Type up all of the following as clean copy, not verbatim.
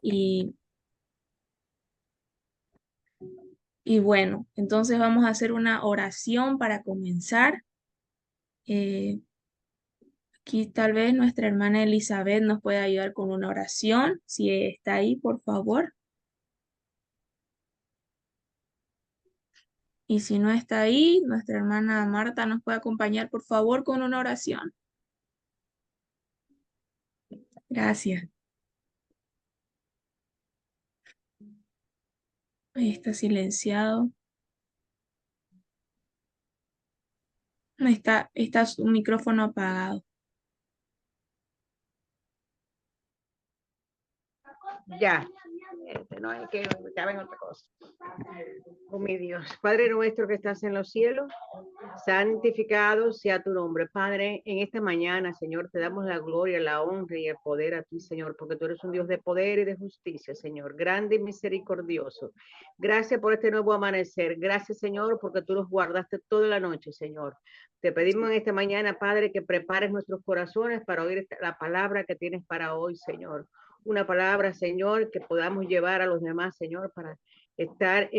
Y, y bueno, entonces vamos a hacer una oración para comenzar. Eh, Aquí tal vez nuestra hermana Elizabeth nos pueda ayudar con una oración. Si está ahí, por favor. Y si no está ahí, nuestra hermana Marta nos puede acompañar, por favor, con una oración. Gracias. Ahí está silenciado. Está su micrófono apagado. Ya, no hay que ya ven otra cosa. Oh mi Dios, Padre nuestro que estás en los cielos, santificado sea tu nombre. Padre, en esta mañana, Señor, te damos la gloria, la honra y el poder a ti, Señor, porque tú eres un Dios de poder y de justicia, Señor, grande y misericordioso. Gracias por este nuevo amanecer. Gracias, Señor, porque tú nos guardaste toda la noche, Señor. Te pedimos en esta mañana, Padre, que prepares nuestros corazones para oír la palabra que tienes para hoy, Señor. Una palabra, Señor, que podamos llevar a los demás, Señor, para estar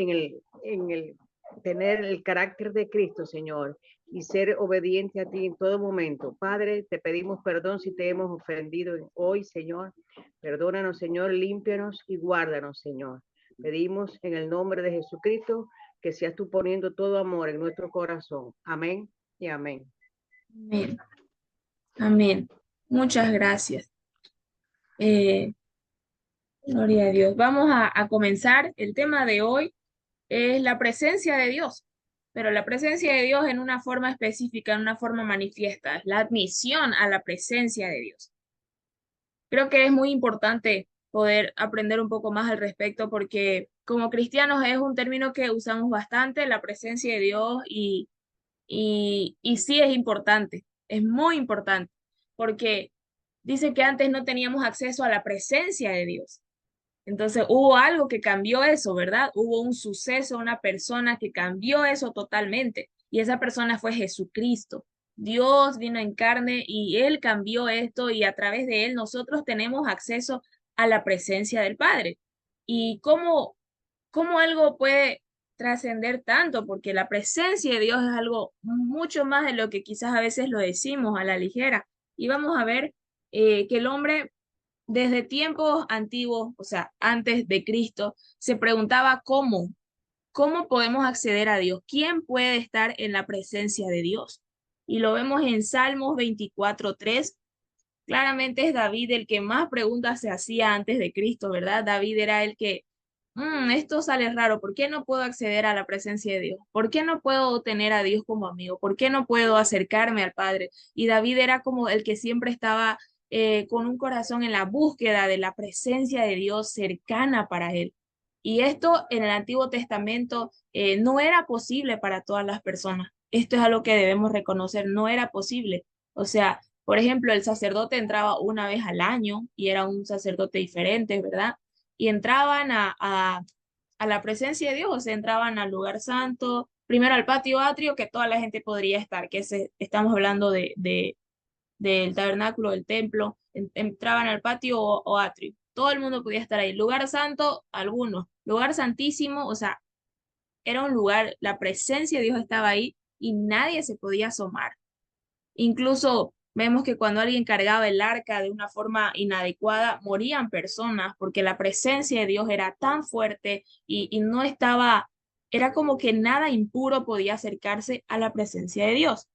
tener el carácter de Cristo, Señor, y ser obediente a ti en todo momento. Padre, te pedimos perdón si te hemos ofendido hoy, Señor. Perdónanos, Señor, límpianos y guárdanos, Señor. Pedimos en el nombre de Jesucristo que seas tú poniendo todo amor en nuestro corazón. Amén y amén. Amén. Amén. Muchas gracias. Eh, Gloria a Dios. Vamos a comenzar. El tema de hoy es la presencia de Dios, pero la presencia de Dios en una forma específica, en una forma manifiesta, es la admisión a la presencia de Dios. Creo que es muy importante poder aprender un poco más al respecto porque como cristianos es un término que usamos bastante, la presencia de Dios, y sí es importante, es muy importante, porque dice que antes no teníamos acceso a la presencia de Dios. Entonces hubo algo que cambió eso, ¿verdad? Hubo un suceso, una persona que cambió eso totalmente. Y esa persona fue Jesucristo. Dios vino en carne y Él cambió esto y a través de Él nosotros tenemos acceso a la presencia del Padre. ¿Y cómo algo puede trascender tanto? Porque la presencia de Dios es algo mucho más de lo que quizás a veces lo decimos a la ligera. Y vamos a ver que el hombre desde tiempos antiguos, o sea, antes de Cristo, se preguntaba cómo podemos acceder a Dios, quién puede estar en la presencia de Dios. Y lo vemos en Salmos 24:3. Claramente es David el que más preguntas se hacía antes de Cristo, ¿verdad? David era el que, esto sale raro, ¿por qué no puedo acceder a la presencia de Dios? ¿Por qué no puedo tener a Dios como amigo? ¿Por qué no puedo acercarme al Padre? Y David era como el que siempre estaba con un corazón en la búsqueda de la presencia de Dios cercana para él. Y esto en el Antiguo Testamento no era posible para todas las personas. Esto es algo que debemos reconocer, no era posible. O sea, por ejemplo, el sacerdote entraba una vez al año y era un sacerdote diferente, ¿verdad? Y entraban a la presencia de Dios, o sea, entraban al lugar santo, primero al patio atrio, que toda la gente podría estar, estamos hablando del tabernáculo, del templo, entraban al patio o atrio. Todo el mundo podía estar ahí. Lugar santo, algunos. Lugar santísimo, o sea, era un lugar, la presencia de Dios estaba ahí y nadie se podía asomar. Incluso vemos que cuando alguien cargaba el arca de una forma inadecuada, morían personas porque la presencia de Dios era tan fuerte y no estaba, era como que nada impuro podía acercarse a la presencia de Dios.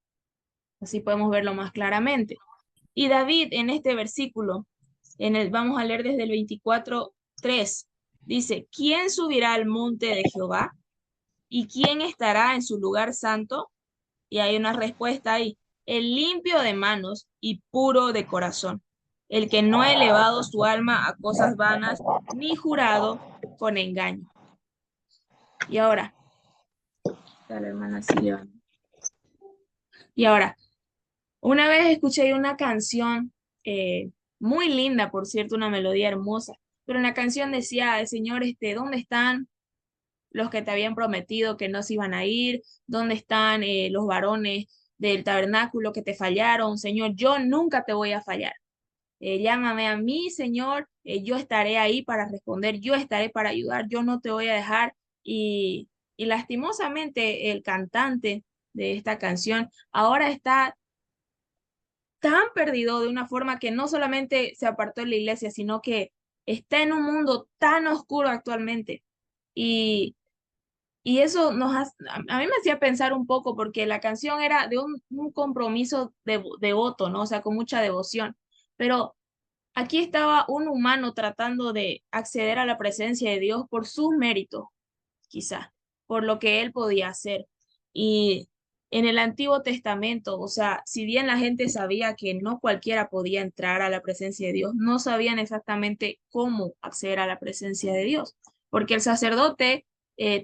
Así podemos verlo más claramente. Y David en este versículo, vamos a leer desde el 24:3, dice, ¿quién subirá al monte de Jehová? ¿Y quién estará en su lugar santo? Y hay una respuesta ahí. El limpio de manos y puro de corazón, el que no ha elevado su alma a cosas vanas, ni jurado con engaño. Y ahora, está la hermana Silvia. Y ahora, una vez escuché una canción muy linda, por cierto, una melodía hermosa, pero en la canción decía, Señor, ¿dónde están los que te habían prometido que no se iban a ir? ¿Dónde están los varones del tabernáculo que te fallaron? Señor, yo nunca te voy a fallar. Llámame a mí, Señor, yo estaré ahí para responder, yo estaré para ayudar, yo no te voy a dejar. Y lastimosamente el cantante de esta canción ahora está tan perdido de una forma que no solamente se apartó de la iglesia, sino que está en un mundo tan oscuro actualmente. Y, y eso a mí me hacía pensar un poco porque la canción era de un compromiso devoto, ¿no? O sea, con mucha devoción. Pero aquí estaba un humano tratando de acceder a la presencia de Dios por sus méritos, quizás, por lo que él podía hacer. Y en el Antiguo Testamento, o sea, si bien la gente sabía que no cualquiera podía entrar a la presencia de Dios, no sabían exactamente cómo acceder a la presencia de Dios, porque el sacerdote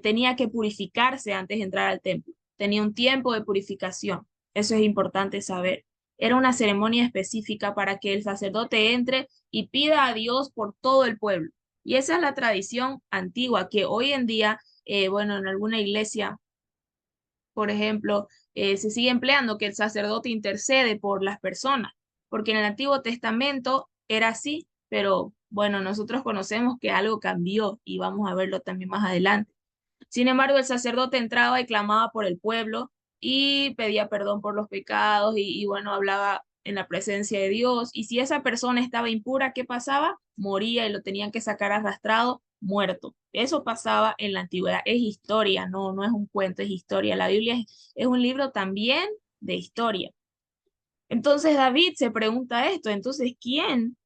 tenía que purificarse antes de entrar al templo, tenía un tiempo de purificación, eso es importante saber. Era una ceremonia específica para que el sacerdote entre y pida a Dios por todo el pueblo. Y esa es la tradición antigua que hoy en día, bueno, en alguna iglesia, por ejemplo, se sigue empleando que el sacerdote intercede por las personas, porque en el Antiguo Testamento era así, pero bueno, nosotros conocemos que algo cambió y vamos a verlo también más adelante. Sin embargo, el sacerdote entraba y clamaba por el pueblo y pedía perdón por los pecados bueno, hablaba en la presencia de Dios. Y si esa persona estaba impura, ¿qué pasaba? Moría y lo tenían que sacar arrastrado, muerto. Eso pasaba en la antigüedad. Es historia, no es un cuento, es historia. La Biblia es un libro también de historia. Entonces David se pregunta esto, entonces, ¿quién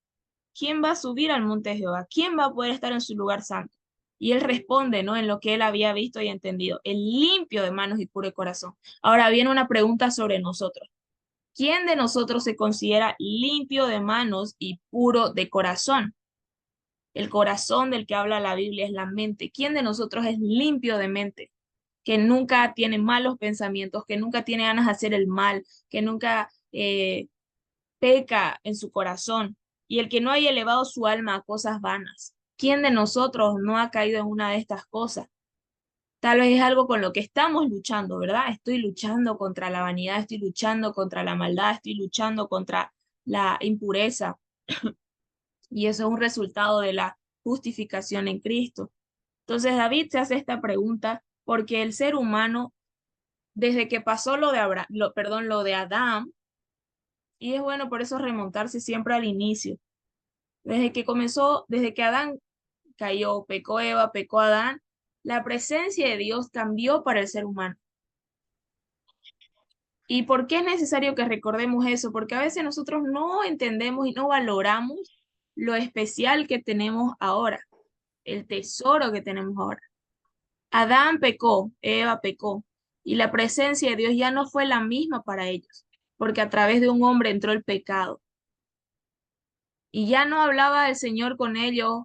va a subir al monte de Jehová? ¿Quién va a poder estar en su lugar santo? Y él responde, ¿no? En lo que él había visto y entendido, el limpio de manos y puro de corazón. Ahora viene una pregunta sobre nosotros. ¿Quién de nosotros se considera limpio de manos y puro de corazón? El corazón del que habla la Biblia es la mente. ¿Quién de nosotros es limpio de mente? Que nunca tiene malos pensamientos, que nunca tiene ganas de hacer el mal, que nunca peca en su corazón y el que no haya elevado su alma a cosas vanas. ¿Quién de nosotros no ha caído en una de estas cosas? Tal vez es algo con lo que estamos luchando, ¿verdad? Estoy luchando contra la vanidad, estoy luchando contra la maldad, estoy luchando contra la impureza y eso es un resultado de la justificación en Cristo. Entonces David se hace esta pregunta porque el ser humano, desde que pasó lo de perdón, lo de Adán, y es bueno por eso remontarse siempre al inicio. Desde que comenzó, desde que Adán cayó, pecó Eva, pecó Adán, la presencia de Dios cambió para el ser humano. ¿Y por qué es necesario que recordemos eso? Porque a veces nosotros no entendemos y no valoramos lo especial que tenemos ahora, el tesoro que tenemos ahora. Adán pecó, Eva pecó, y la presencia de Dios ya no fue la misma para ellos, porque a través de un hombre entró el pecado. Y ya no hablaba el Señor con ellos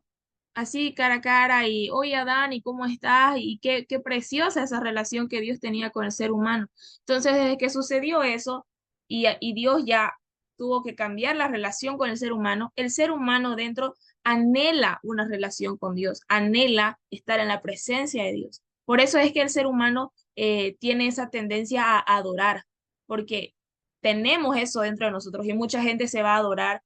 así cara a cara y, oye Adán, ¿y cómo estás? Y qué preciosa esa relación que Dios tenía con el ser humano. Entonces, desde que sucedió eso y Dios ya tuvo que cambiar la relación con el ser humano dentro anhela una relación con Dios, anhela estar en la presencia de Dios. Por eso es que el ser humano tiene esa tendencia a adorar, porque tenemos eso dentro de nosotros y mucha gente se va a adorar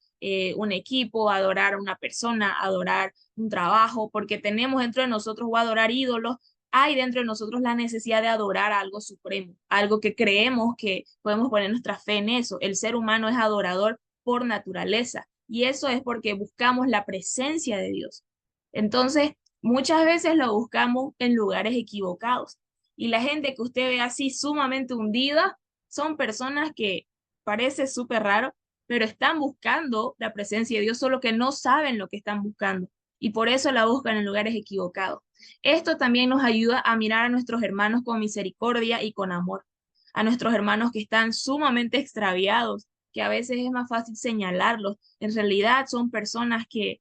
un equipo, a adorar a una persona, a adorar un trabajo, porque tenemos dentro de nosotros o adorar ídolos, hay dentro de nosotros la necesidad de adorar a algo supremo, algo que creemos que podemos poner nuestra fe en eso. El ser humano es adorador por naturaleza y eso es porque buscamos la presencia de Dios. Entonces, muchas veces lo buscamos en lugares equivocados y la gente que usted ve así sumamente hundida son personas que parece súper raro, pero están buscando la presencia de Dios, solo que no saben lo que están buscando y por eso la buscan en lugares equivocados. Esto también nos ayuda a mirar a nuestros hermanos con misericordia y con amor, a nuestros hermanos que están sumamente extraviados, que a veces es más fácil señalarlos. En realidad son personas que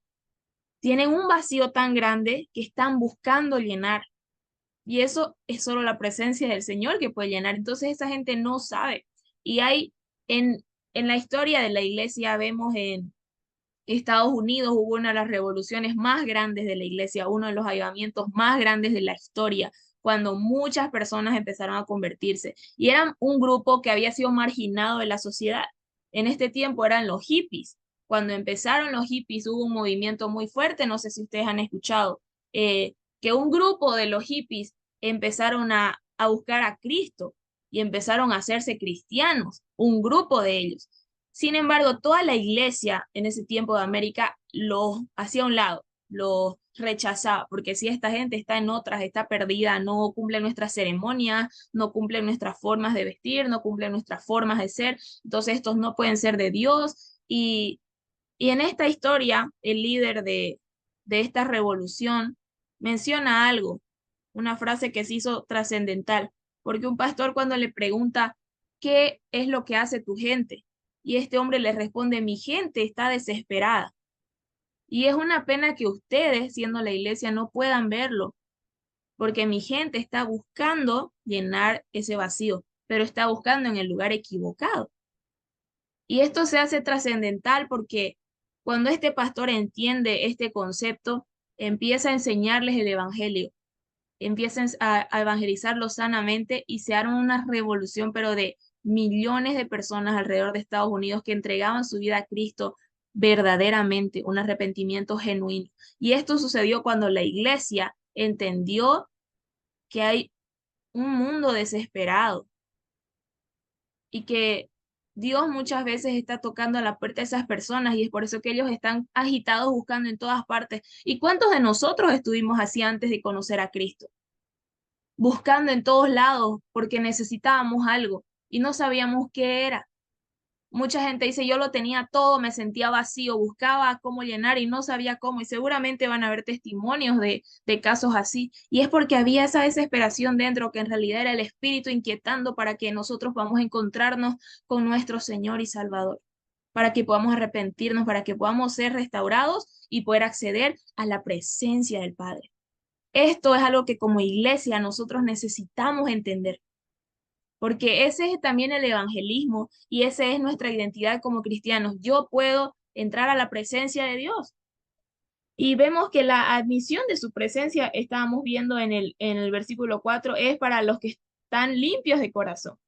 tienen un vacío tan grande que están buscando llenar. Y eso es solo la presencia del Señor que puede llenar. Entonces esa gente no sabe. Y hay en la historia de la iglesia, vemos en Estados Unidos hubo una de las revoluciones más grandes de la iglesia, uno de los avivamientos más grandes de la historia, cuando muchas personas empezaron a convertirse. Y eran un grupo que había sido marginado de la sociedad. En este tiempo eran los hippies, cuando empezaron los hippies hubo un movimiento muy fuerte, no sé si ustedes han escuchado, que un grupo de los hippies empezaron a buscar a Cristo y empezaron a hacerse cristianos, un grupo de ellos. Sin embargo, toda la iglesia en ese tiempo de América los hacía a un lado, los rechazaba, porque si esta gente está en otras, está perdida, no cumple nuestras ceremonias, no cumplen nuestras formas de vestir, no cumplen nuestras formas de ser, entonces estos no pueden ser de Dios. Y en esta historia, el líder de esta revolución menciona algo, una frase que se hizo trascendental, porque un pastor cuando le pregunta, ¿qué es lo que hace tu gente? Y este hombre le responde, mi gente está desesperada. Y es una pena que ustedes, siendo la iglesia, no puedan verlo, porque mi gente está buscando llenar ese vacío, pero está buscando en el lugar equivocado. Y esto se hace trascendental porque cuando este pastor entiende este concepto, empieza a enseñarles el evangelio, empieza a evangelizarlos sanamente y se arma una revolución, pero de millones de personas alrededor de Estados Unidos que entregaban su vida a Cristo verdaderamente, un arrepentimiento genuino. Y esto sucedió cuando la iglesia entendió que hay un mundo desesperado y que Dios muchas veces está tocando a la puerta de esas personas y es por eso que ellos están agitados buscando en todas partes. ¿Y cuántos de nosotros estuvimos así antes de conocer a Cristo? Buscando en todos lados porque necesitábamos algo y no sabíamos qué era. Mucha gente dice, yo lo tenía todo, me sentía vacío, buscaba cómo llenar y no sabía cómo. Y seguramente van a haber testimonios de casos así. Y es porque había esa desesperación dentro que en realidad era el Espíritu inquietando para que nosotros vamos a encontrarnos con nuestro Señor y Salvador, para que podamos arrepentirnos, para que podamos ser restaurados y poder acceder a la presencia del Padre. Esto es algo que como iglesia nosotros necesitamos entender porque ese es también el evangelismo y esa es nuestra identidad como cristianos. Yo puedo entrar a la presencia de Dios. Y vemos que la admisión de su presencia, estábamos viendo en el versículo 4, es para los que están limpios de corazón.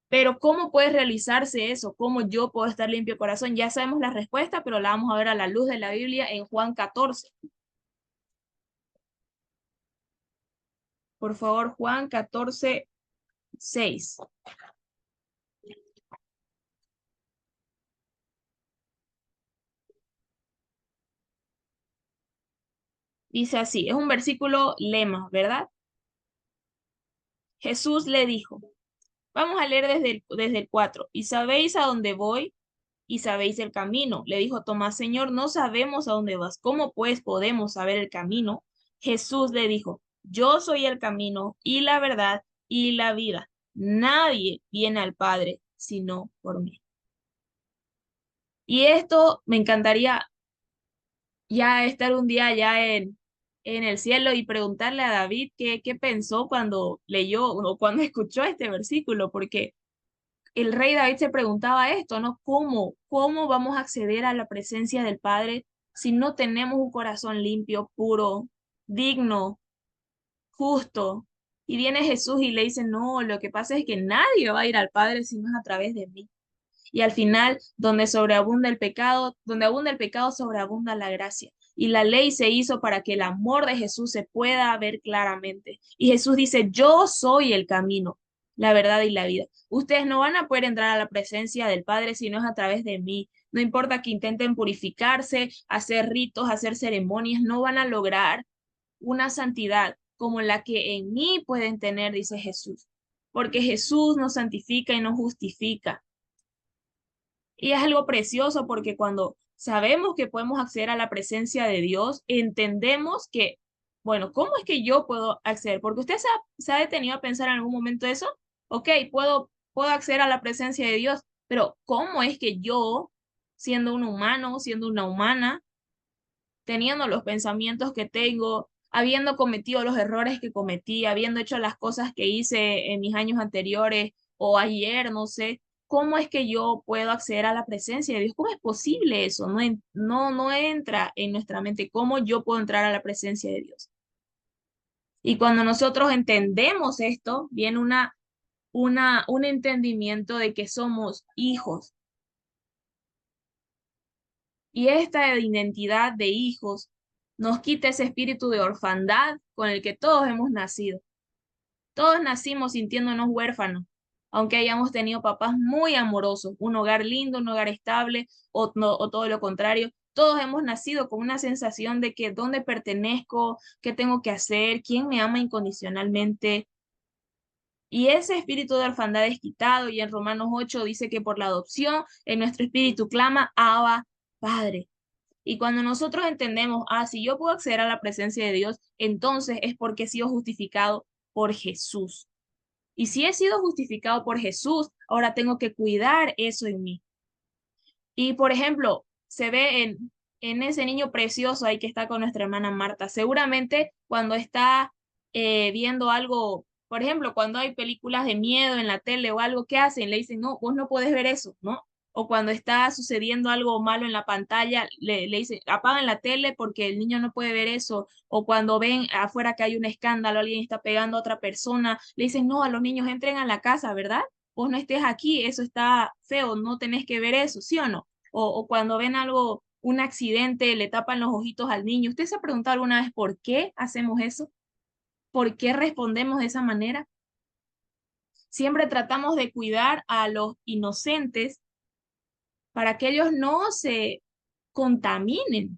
Pero ¿cómo puede realizarse eso? ¿Cómo yo puedo estar limpio de corazón? Ya sabemos la respuesta, pero la vamos a ver a la luz de la Biblia en Juan 14. Por favor, Juan 14, 6. Dice así, es un versículo lema, ¿verdad? Jesús le dijo, vamos a leer desde el 4. Y sabéis a dónde voy y sabéis el camino. Le dijo Tomás, Señor, no sabemos a dónde vas. ¿Cómo pues podemos saber el camino? Jesús le dijo, yo soy el camino y la verdad y la vida. Nadie viene al Padre sino por mí. Y esto me encantaría ya estar un día ya en el cielo y preguntarle a David qué pensó cuando leyó o cuando escuchó este versículo, porque el rey David se preguntaba esto, ¿no? ¿Cómo vamos a acceder a la presencia del Padre si no tenemos un corazón limpio, puro, digno, justo? Y viene Jesús y le dice, no, lo que pasa es que nadie va a ir al Padre si no es a través de mí. Y al final, donde abunda el pecado, sobreabunda la gracia. Y la ley se hizo para que el amor de Jesús se pueda ver claramente. Y Jesús dice, yo soy el camino, la verdad y la vida. Ustedes no van a poder entrar a la presencia del Padre si no es a través de mí. No importa que intenten purificarse, hacer ritos, hacer ceremonias, no van a lograr una santidad como la que en mí pueden tener, dice Jesús. Porque Jesús nos santifica y nos justifica. Y es algo precioso porque cuando sabemos que podemos acceder a la presencia de Dios, entendemos que, bueno, ¿cómo es que yo puedo acceder? Porque usted se ha detenido a pensar en algún momento eso. Ok, puedo acceder a la presencia de Dios, pero ¿cómo es que yo, siendo un humano, siendo una humana, teniendo los pensamientos que tengo, habiendo cometido los errores que cometí, habiendo hecho las cosas que hice en mis años anteriores o ayer, no sé, ¿cómo es que yo puedo acceder a la presencia de Dios? ¿Cómo es posible eso? No entra en nuestra mente cómo yo puedo entrar a la presencia de Dios. Y cuando nosotros entendemos esto, viene un entendimiento de que somos hijos Y esta identidad de hijos nos quita ese espíritu de orfandad con el que todos hemos nacido. Todos nacimos sintiéndonos huérfanos, aunque hayamos tenido papás muy amorosos, un hogar lindo, un hogar estable, o todo lo contrario. Todos hemos nacido con una sensación de que dónde pertenezco, qué tengo que hacer, quién me ama incondicionalmente. Y ese espíritu de orfandad es quitado, y en Romanos 8 dice que por la adopción en nuestro espíritu clama, Abba, Padre. Y cuando nosotros entendemos, si yo puedo acceder a la presencia de Dios, entonces es porque he sido justificado por Jesús. Y si he sido justificado por Jesús, ahora tengo que cuidar eso en mí. Y por ejemplo, se ve en ese niño precioso ahí que está con nuestra hermana Marta. Seguramente cuando está viendo algo, por ejemplo, cuando hay películas de miedo en la tele o algo, ¿qué hacen? Le dicen, no, vos no podés ver eso, ¿no? O cuando está sucediendo algo malo en la pantalla, le dicen, apagan la tele porque el niño no puede ver eso. O cuando ven afuera que hay un escándalo, alguien está pegando a otra persona, le dicen, no, a los niños entren a la casa, ¿verdad? Vos no estés aquí, eso está feo, no tenés que ver eso, ¿sí o no? O cuando ven algo, un accidente, le tapan los ojitos al niño. ¿Usted se ha preguntado alguna vez por qué hacemos eso? ¿Por qué respondemos de esa manera? Siempre tratamos de cuidar a los inocentes para que ellos no se contaminen.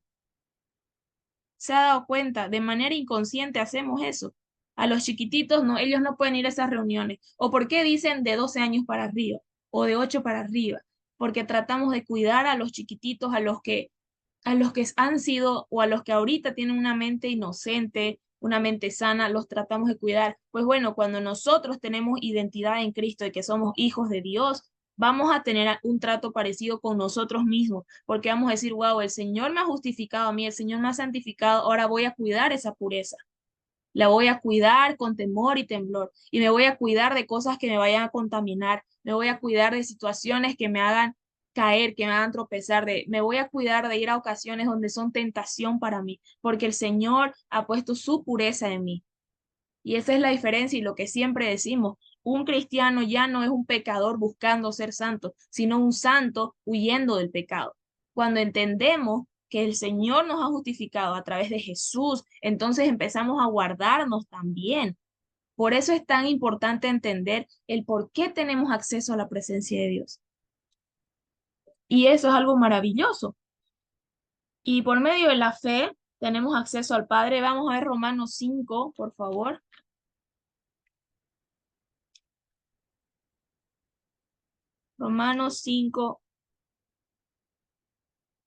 ¿Se ha dado cuenta? De manera inconsciente hacemos eso. A los chiquititos, no, ellos no pueden ir a esas reuniones. ¿O por qué dicen de 12 años para arriba o de 8 para arriba? Porque tratamos de cuidar a los chiquititos, a los que han sido o a los que ahorita tienen una mente inocente, una mente sana, los tratamos de cuidar. Pues bueno, cuando nosotros tenemos identidad en Cristo y que somos hijos de Dios, vamos a tener un trato parecido con nosotros mismos, porque vamos a decir, wow, el Señor me ha justificado a mí, el Señor me ha santificado, ahora voy a cuidar esa pureza. La voy a cuidar con temor y temblor, y me voy a cuidar de cosas que me vayan a contaminar, me voy a cuidar de situaciones que me hagan caer, que me hagan tropezar, me voy a cuidar de ir a ocasiones donde son tentación para mí, porque el Señor ha puesto su pureza en mí. Y esa es la diferencia y lo que siempre decimos, un cristiano ya no es un pecador buscando ser santo, sino un santo huyendo del pecado. Cuando entendemos que el Señor nos ha justificado a través de Jesús, entonces empezamos a guardarnos también. Por eso es tan importante entender el por qué tenemos acceso a la presencia de Dios. Y eso es algo maravilloso. Y por medio de la fe tenemos acceso al Padre. Vamos a ver Romanos 5, por favor. Romanos 5,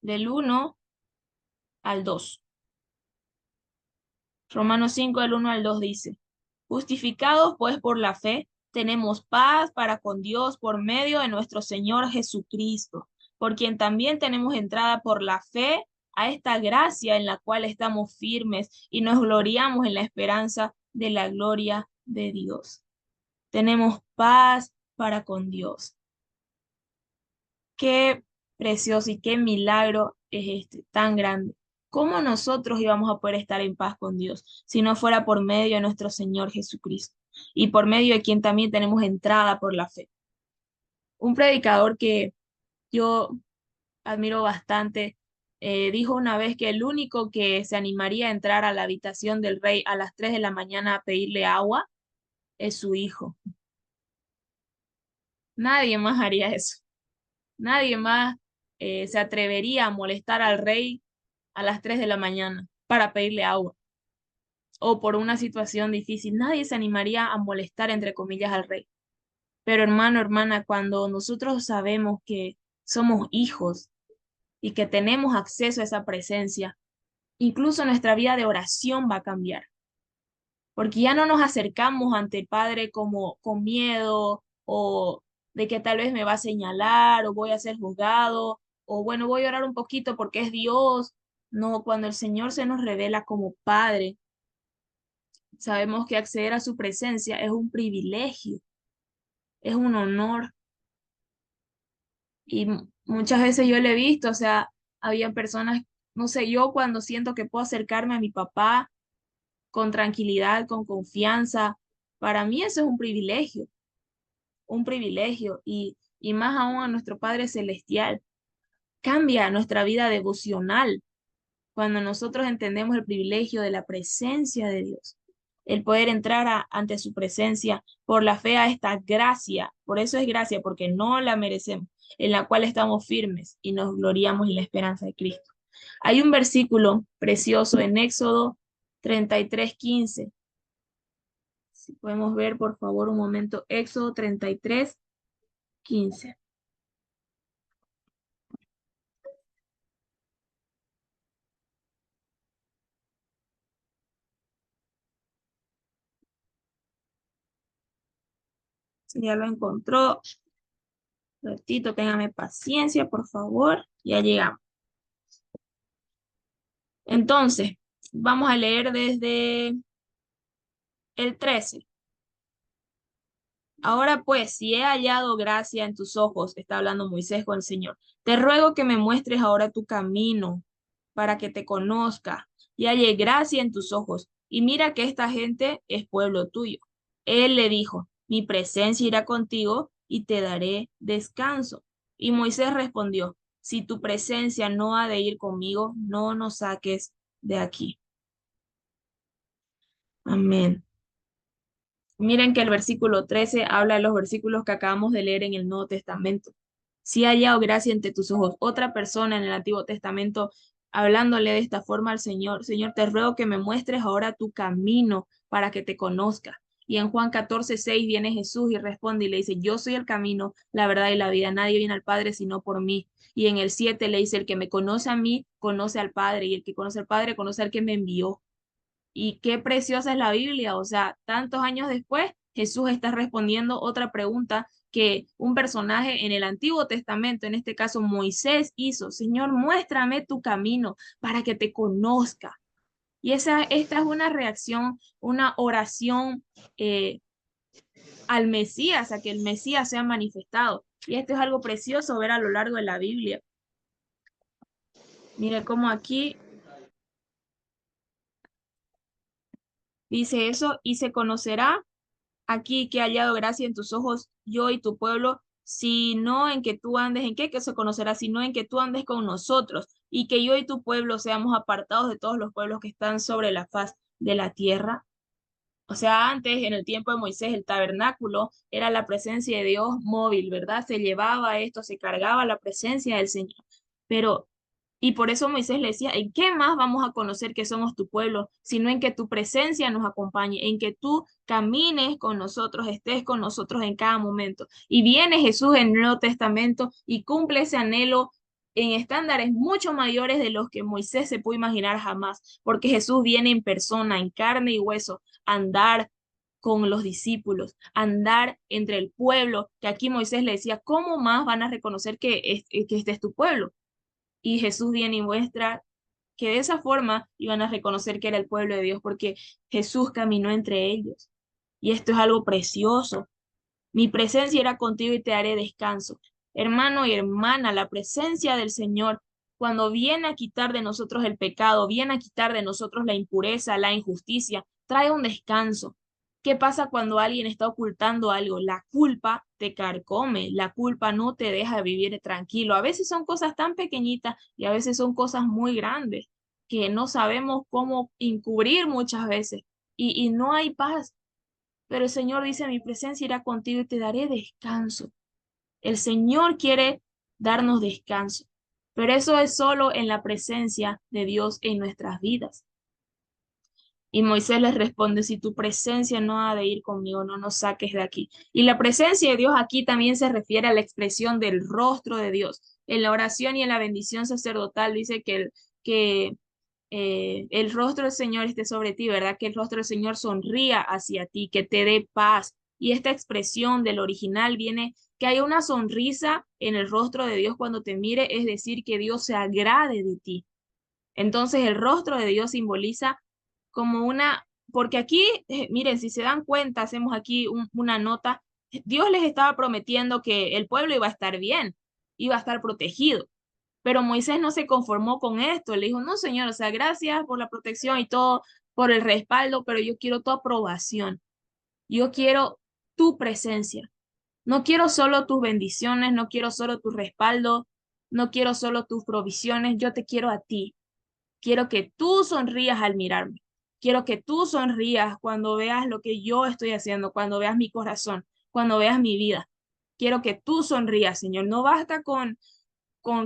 del 1 al 2. Romanos 5 del 1 al 2 dice, justificados pues por la fe, tenemos paz para con Dios por medio de nuestro Señor Jesucristo, por quien también tenemos entrada por la fe a esta gracia en la cual estamos firmes y nos gloriamos en la esperanza de la gloria de Dios. Tenemos paz para con Dios. Qué precioso y qué milagro es este, tan grande. ¿Cómo nosotros íbamos a poder estar en paz con Dios si no fuera por medio de nuestro Señor Jesucristo y por medio de quien también tenemos entrada por la fe? Un predicador que yo admiro bastante dijo una vez que el único que se animaría a entrar a la habitación del rey a las 3 de la mañana a pedirle agua es su hijo. Nadie más haría eso. Nadie más se atrevería a molestar al rey a las 3 de la mañana para pedirle agua o por una situación difícil. Nadie se animaría a molestar, entre comillas, al rey. Pero hermano, hermana, cuando nosotros sabemos que somos hijos y que tenemos acceso a esa presencia, incluso nuestra vida de oración va a cambiar, porque ya no nos acercamos ante el Padre como con miedo o de que tal vez me va a señalar o voy a ser juzgado o bueno, voy a orar un poquito porque es Dios. No, cuando el Señor se nos revela como Padre, sabemos que acceder a su presencia es un privilegio, es un honor. Y muchas veces yo le he visto, o sea, había personas, no sé, yo cuando siento que puedo acercarme a mi papá con tranquilidad, con confianza, para mí eso es un privilegio y más aún a nuestro Padre Celestial. Cambia nuestra vida devocional cuando nosotros entendemos el privilegio de la presencia de Dios, el poder entrar ante su presencia por la fe a esta gracia. Por eso es gracia, porque no la merecemos, en la cual estamos firmes y nos gloriamos en la esperanza de Cristo. Hay un versículo precioso en Éxodo 33:15. Si podemos ver, por favor, un momento, Éxodo 33:15. Si ya lo encontró, ratito, téngame paciencia, por favor. Ya llegamos. Entonces, vamos a leer desde el 13. Ahora pues, si he hallado gracia en tus ojos, está hablando Moisés con el Señor, te ruego que me muestres ahora tu camino para que te conozca y halle gracia en tus ojos. Y mira que esta gente es pueblo tuyo. Él le dijo, mi presencia irá contigo y te daré descanso. Y Moisés respondió, si tu presencia no ha de ir conmigo, no nos saques de aquí. Amén. Miren que el versículo 13 habla de los versículos que acabamos de leer en el Nuevo Testamento. Si ha hallado gracia ante tus ojos, otra persona en el Antiguo Testamento hablándole de esta forma al Señor, Señor, te ruego que me muestres ahora tu camino para que te conozca. Y en Juan 14:6 viene Jesús y responde y le dice, yo soy el camino, la verdad y la vida. Nadie viene al Padre sino por mí. Y en el 7 le dice, el que me conoce a mí, conoce al Padre. Y el que conoce al Padre, conoce al que me envió. Y qué preciosa es la Biblia, o sea, tantos años después, Jesús está respondiendo otra pregunta que un personaje en el Antiguo Testamento, en este caso Moisés, hizo. Señor, muéstrame tu camino para que te conozca. Y esta es una reacción, una oración al Mesías, a que el Mesías sea manifestado. Y esto es algo precioso ver a lo largo de la Biblia. Mire cómo aquí dice eso, y se conocerá aquí que he hallado gracia en tus ojos, yo y tu pueblo, sino en que tú andes, ¿en qué? Que se conocerá, sino en que tú andes con nosotros y que yo y tu pueblo seamos apartados de todos los pueblos que están sobre la faz de la tierra. O sea, antes, en el tiempo de Moisés, el tabernáculo era la presencia de Dios móvil, ¿verdad? Se llevaba esto, se cargaba la presencia del Señor. Pero y por eso Moisés le decía, ¿en qué más vamos a conocer que somos tu pueblo? Sino en que tu presencia nos acompañe, en que tú camines con nosotros, estés con nosotros en cada momento. Y viene Jesús en el Nuevo Testamento y cumple ese anhelo en estándares mucho mayores de los que Moisés se pudo imaginar jamás, porque Jesús viene en persona, en carne y hueso, a andar con los discípulos, andar entre el pueblo, que aquí Moisés le decía, ¿cómo más van a reconocer que este es tu pueblo? Y Jesús viene y muestra que de esa forma iban a reconocer que era el pueblo de Dios, porque Jesús caminó entre ellos. Y esto es algo precioso. Mi presencia irá contigo y te haré descanso. Hermano y hermana, la presencia del Señor, cuando viene a quitar de nosotros el pecado, viene a quitar de nosotros la impureza, la injusticia, trae un descanso. ¿Qué pasa cuando alguien está ocultando algo? La culpa te carcome, la culpa no te deja vivir tranquilo. A veces son cosas tan pequeñitas y a veces son cosas muy grandes que no sabemos cómo encubrir muchas veces y no hay paz. Pero el Señor dice, mi presencia irá contigo y te daré descanso. El Señor quiere darnos descanso, pero eso es solo en la presencia de Dios en nuestras vidas. Y Moisés les responde, si tu presencia no ha de ir conmigo, no nos saques de aquí. Y la presencia de Dios aquí también se refiere a la expresión del rostro de Dios. En la oración y en la bendición sacerdotal dice que el rostro del Señor esté sobre ti, ¿verdad? Que el rostro del Señor sonría hacia ti, que te dé paz. Y esta expresión del original viene que hay una sonrisa en el rostro de Dios cuando te mire, es decir, que Dios se agrade de ti. Entonces el rostro de Dios simboliza como porque aquí, miren, si se dan cuenta, hacemos aquí una nota, Dios les estaba prometiendo que el pueblo iba a estar bien, iba a estar protegido. Pero Moisés no se conformó con esto. Le dijo, no, Señor, o sea, gracias por la protección y todo, por el respaldo, pero yo quiero tu aprobación. Yo quiero tu presencia. No quiero solo tus bendiciones, no quiero solo tu respaldo. No quiero solo tus provisiones, yo te quiero a ti. Quiero que tú sonrías al mirarme. Quiero que tú sonrías cuando veas lo que yo estoy haciendo, cuando veas mi corazón, cuando veas mi vida. Quiero que tú sonrías, Señor. No basta con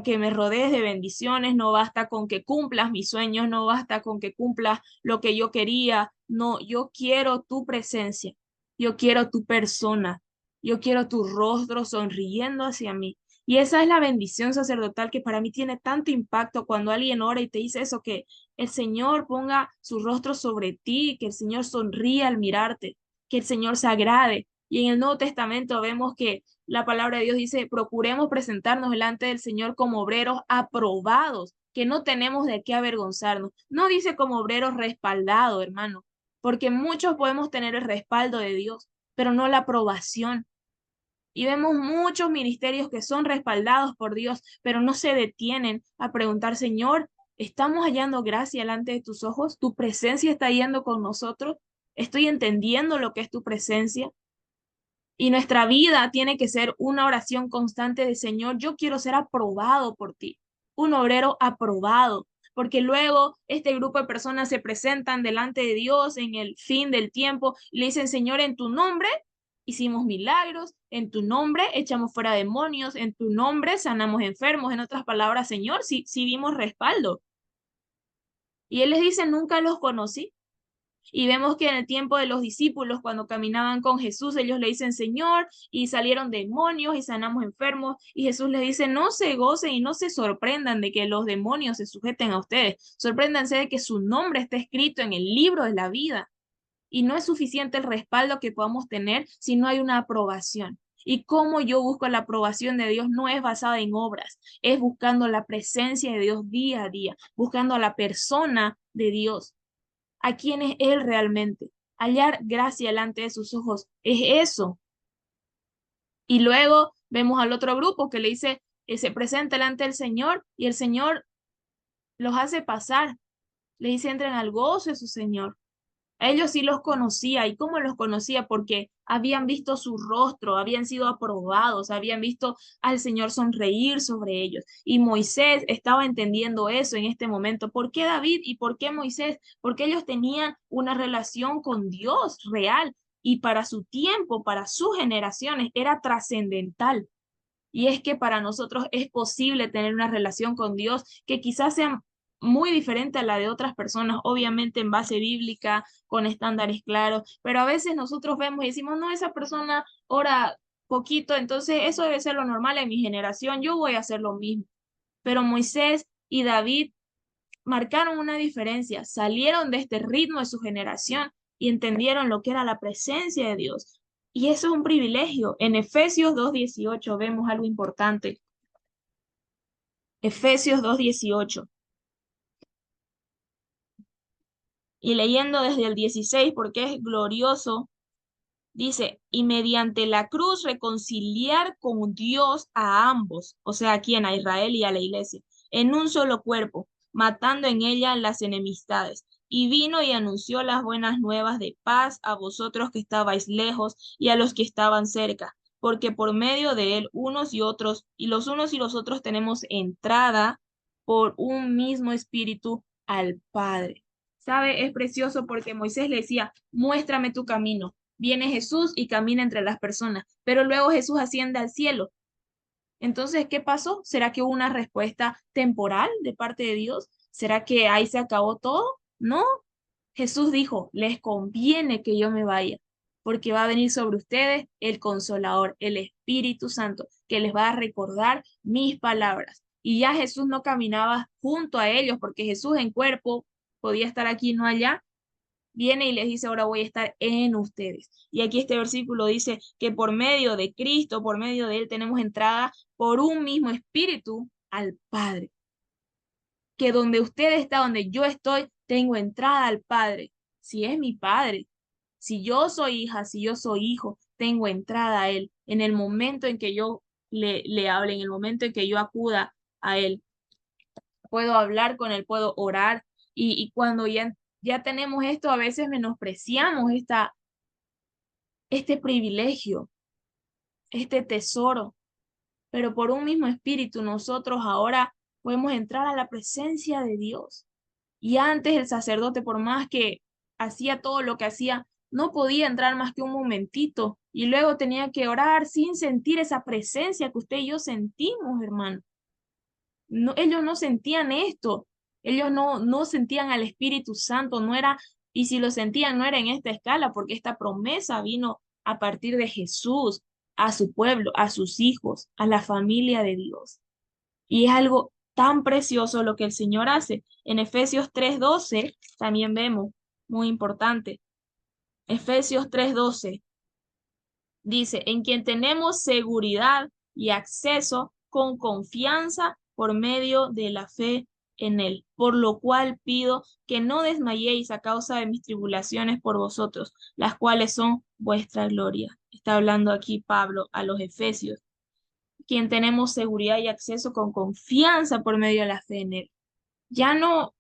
que me rodees de bendiciones, no basta con que cumplas mis sueños, no basta con que cumplas lo que yo quería. No, yo quiero tu presencia. Yo quiero tu persona. Yo quiero tu rostro sonriendo hacia mí. Y esa es la bendición sacerdotal que para mí tiene tanto impacto cuando alguien ora y te dice eso, que el Señor ponga su rostro sobre ti, que el Señor sonríe al mirarte, que el Señor se agrade. Y en el Nuevo Testamento vemos que la palabra de Dios dice, procuremos presentarnos delante del Señor como obreros aprobados, que no tenemos de qué avergonzarnos. No dice como obreros respaldados, hermano, porque muchos podemos tener el respaldo de Dios, pero no la aprobación. Y vemos muchos ministerios que son respaldados por Dios, pero no se detienen a preguntar, Señor, ¿estamos hallando gracia delante de tus ojos? ¿Tu presencia está yendo con nosotros? ¿Estoy entendiendo lo que es tu presencia? Y nuestra vida tiene que ser una oración constante de Señor, yo quiero ser aprobado por ti, un obrero aprobado, porque luego este grupo de personas se presentan delante de Dios en el fin del tiempo y le dicen, Señor, en tu nombre hicimos milagros, en tu nombre echamos fuera demonios, en tu nombre sanamos enfermos, en otras palabras, Señor, si vimos respaldo. Y Él les dice, nunca los conocí. Y vemos que en el tiempo de los discípulos, cuando caminaban con Jesús, ellos le dicen, Señor, y salieron demonios y sanamos enfermos. Y Jesús les dice, no se gocen y no se sorprendan de que los demonios se sujeten a ustedes. Sorpréndanse de que su nombre está escrito en el libro de la vida. Y no es suficiente el respaldo que podamos tener si no hay una aprobación. Y cómo yo busco la aprobación de Dios no es basada en obras, es buscando la presencia de Dios día a día, buscando a la persona de Dios, a quién es Él realmente. Hallar gracia delante de sus ojos es eso. Y luego vemos al otro grupo que le dice, se presenta delante del Señor y el Señor los hace pasar. Le dice, entren al gozo de su Señor. A ellos sí los conocía. ¿Y cómo los conocía? Porque habían visto su rostro, habían sido aprobados, habían visto al Señor sonreír sobre ellos. Y Moisés estaba entendiendo eso en este momento. ¿Por qué David y por qué Moisés? Porque ellos tenían una relación con Dios real y para su tiempo, para sus generaciones, era trascendental. Y es que para nosotros es posible tener una relación con Dios que quizás sea muy diferente a la de otras personas, obviamente en base bíblica, con estándares claros, pero a veces nosotros vemos y decimos, no, esa persona ora poquito, entonces eso debe ser lo normal en mi generación, yo voy a hacer lo mismo. Pero Moisés y David marcaron una diferencia, salieron de este ritmo de su generación y entendieron lo que era la presencia de Dios. Y eso es un privilegio. En Efesios 2:18 vemos algo importante. Efesios 2:18. Y leyendo desde el 16, porque es glorioso, dice, y mediante la cruz reconciliar con Dios a ambos, o sea, a quien, a Israel y a la iglesia, en un solo cuerpo, matando en ella las enemistades. Y vino y anunció las buenas nuevas de paz a vosotros que estabais lejos y a los que estaban cerca, porque por medio de él unos y otros, y los unos y los otros tenemos entrada por un mismo espíritu al Padre. ¿Sabe? Es precioso porque Moisés le decía, muéstrame tu camino. Viene Jesús y camina entre las personas, pero luego Jesús asciende al cielo. Entonces, ¿qué pasó? ¿Será que hubo una respuesta temporal de parte de Dios? ¿Será que ahí se acabó todo? No. Jesús dijo, les conviene que yo me vaya, porque va a venir sobre ustedes el Consolador, el Espíritu Santo, que les va a recordar mis palabras. Y ya Jesús no caminaba junto a ellos, porque Jesús en cuerpo podía estar aquí, no allá, viene y les dice, ahora voy a estar en ustedes. Y aquí este versículo dice que por medio de Cristo, por medio de Él, tenemos entrada por un mismo espíritu al Padre. Que donde usted está, donde yo estoy, tengo entrada al Padre. Si es mi Padre, si yo soy hija, si yo soy hijo, tengo entrada a Él. En el momento en que yo le hable, en el momento en que yo acuda a Él, puedo hablar con Él, puedo orar. Y cuando ya tenemos esto, a veces menospreciamos este privilegio, este tesoro. pero por un mismo espíritu nosotros ahora podemos entrar a la presencia de Dios. Y antes el sacerdote, por más que hacía todo lo que hacía, no podía entrar más que un momentito y luego tenía que orar sin sentir esa presencia que usted y yo sentimos, hermano. No, ellos no sentían esto, ellos no sentían al Espíritu Santo, no era, y si lo sentían no era en esta escala, porque esta promesa vino a partir de Jesús, a su pueblo, a sus hijos, a la familia de Dios. Y es algo tan precioso lo que el Señor hace. En Efesios 3:12 también vemos, muy importante. Efesios 3:12 dice, en quien tenemos seguridad y acceso con confianza por medio de la fe en Él. Por lo cual pido que no desmayéis a causa de mis tribulaciones por vosotros, las cuales son vuestra gloria. Está hablando aquí Pablo a los Efesios, quien tenemos seguridad y acceso con confianza por medio de la fe en Él. Ya no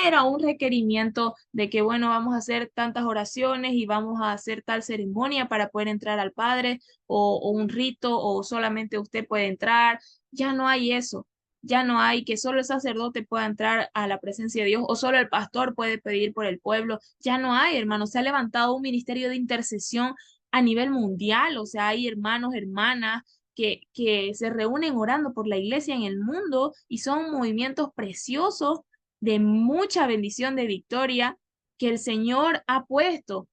era un requerimiento de que, bueno, vamos a hacer tantas oraciones y vamos a hacer tal ceremonia para poder entrar al Padre o un rito o solamente usted puede entrar. Ya no hay eso. Ya no hay que solo el sacerdote pueda entrar a la presencia de Dios o solo el pastor puede pedir por el pueblo. Ya no hay, hermanos. Se ha levantado un ministerio de intercesión a nivel mundial. O sea, hay hermanos, hermanas que se reúnen orando por la iglesia en el mundo y son movimientos preciosos de mucha bendición, de victoria que el Señor ha puesto.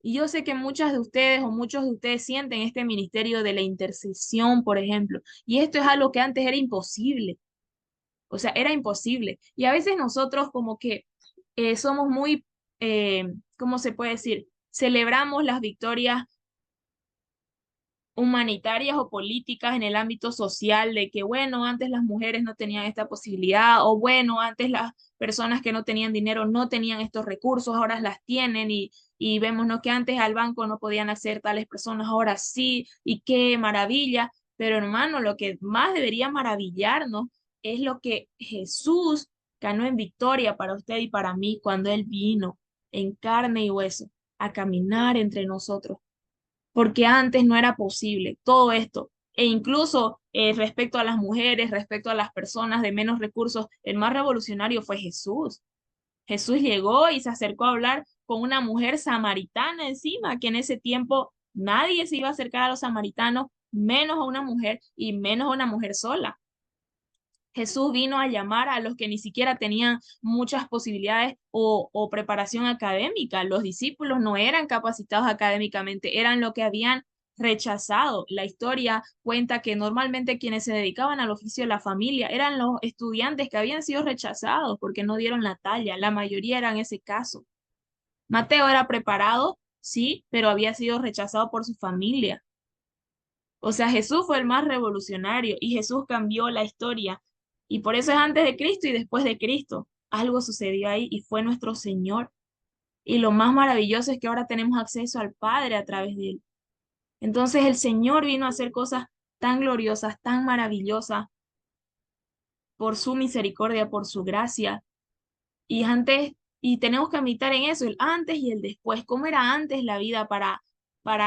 Y yo sé que muchas de ustedes o muchos de ustedes sienten este ministerio de la intercesión, por ejemplo, y esto es algo que antes era imposible, o sea, era imposible. Y a veces nosotros como que somos muy, ¿cómo se puede decir? Celebramos las victorias humanitarias o políticas en el ámbito social de que, bueno, antes las mujeres no tenían esta posibilidad o bueno, antes las personas que no tenían dinero no tenían estos recursos, ahora las tienen y vemos, ¿no? Que antes al banco no podían acceder tales personas, ahora sí, y qué maravilla. Pero hermano, lo que más debería maravillarnos es lo que Jesús ganó en victoria para usted y para mí cuando Él vino en carne y hueso a caminar entre nosotros porque antes no era posible todo esto. E incluso respecto a las mujeres, respecto a las personas de menos recursos, el más revolucionario fue Jesús. Jesús llegó y se acercó a hablar con una mujer samaritana encima, que en ese tiempo nadie se iba a acercar a los samaritanos, menos a una mujer y menos a una mujer sola. Jesús vino a llamar a los que ni siquiera tenían muchas posibilidades o preparación académica. Los discípulos no eran capacitados académicamente, eran lo que habían rechazado. La historia cuenta que normalmente quienes se dedicaban al oficio de la familia eran los estudiantes que habían sido rechazados porque no dieron la talla. La mayoría eran ese caso. Mateo era preparado, sí, pero había sido rechazado por su familia. O sea, Jesús fue el más revolucionario y Jesús cambió la historia. Y por eso es antes de Cristo y después de Cristo. Algo sucedió ahí y fue nuestro Señor. Y lo más maravilloso es que ahora tenemos acceso al Padre a través de Él. Entonces el Señor vino a hacer cosas tan gloriosas, tan maravillosas, por su misericordia, por su gracia. Y antes, y tenemos que meditar en eso, el antes y el después. ¿Cómo era antes la vida para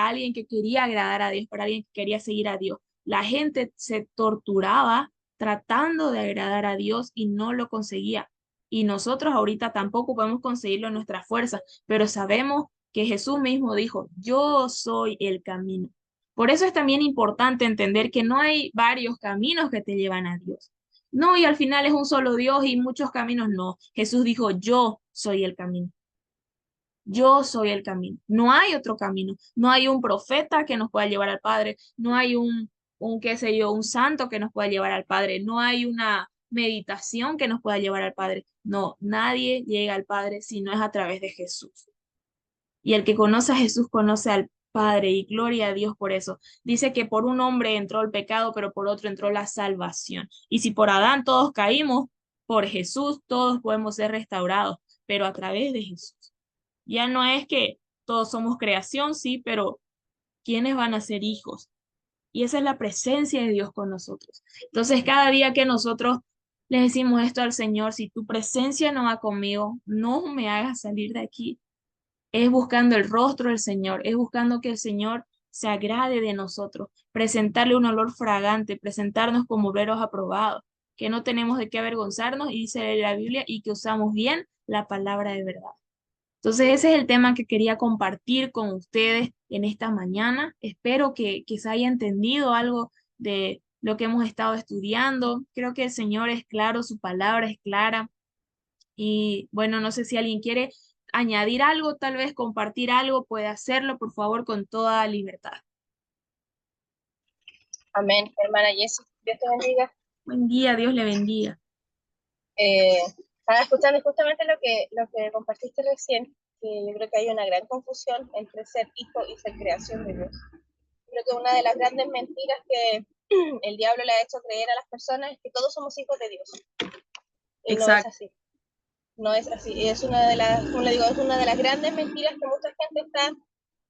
alguien que quería agradar a Dios, para alguien que quería seguir a Dios? La gente se torturaba tratando de agradar a Dios y no lo conseguía. Y nosotros ahorita tampoco podemos conseguirlo en nuestras fuerzas, pero sabemos que Jesús mismo dijo, yo soy el camino. Por eso es también importante entender que no hay varios caminos que te llevan a Dios. No, y al final es un solo Dios y muchos caminos no. Jesús dijo, yo soy el camino. Yo soy el camino. No hay otro camino. No hay un profeta que nos pueda llevar al Padre. No hay qué sé yo, un santo que nos pueda llevar al Padre. No hay una meditación que nos pueda llevar al Padre. No, nadie llega al Padre si no es a través de Jesús. Y el que conoce a Jesús conoce al Padre y gloria a Dios por eso. Dice que por un hombre entró el pecado, pero por otro entró la salvación. Y si por Adán todos caímos, por Jesús todos podemos ser restaurados, pero a través de Jesús. Ya no es que todos somos creación, sí, pero ¿quiénes van a ser hijos? Y esa es la presencia de Dios con nosotros. Entonces, cada día que nosotros le decimos esto al Señor, si tu presencia no va conmigo, no me hagas salir de aquí, es buscando el rostro del Señor, es buscando que el Señor se agrade de nosotros, presentarle un olor fragante, presentarnos como obreros aprobados, que no tenemos de qué avergonzarnos, y dice la Biblia, y que usamos bien la palabra de verdad. Entonces, ese es el tema que quería compartir con ustedes en esta mañana. Espero que se haya entendido algo de lo que hemos estado estudiando. Creo que el Señor es claro, su palabra es clara. Y bueno, no sé si alguien quiere añadir algo, tal vez compartir algo, puede hacerlo, por favor, con toda libertad. Amén, hermana Jessie. Dios te bendiga. Buen día, Dios le bendiga. Estaba escuchando justamente lo que compartiste recién, que yo creo que hay una gran confusión entre ser hijo y ser creación de Dios. Creo que una de las grandes mentiras que el diablo le ha hecho creer a las personas es que todos somos hijos de Dios. Y no es Exacto. así. No es así. Es una de las, como le digo, es una de las grandes mentiras que mucha gente está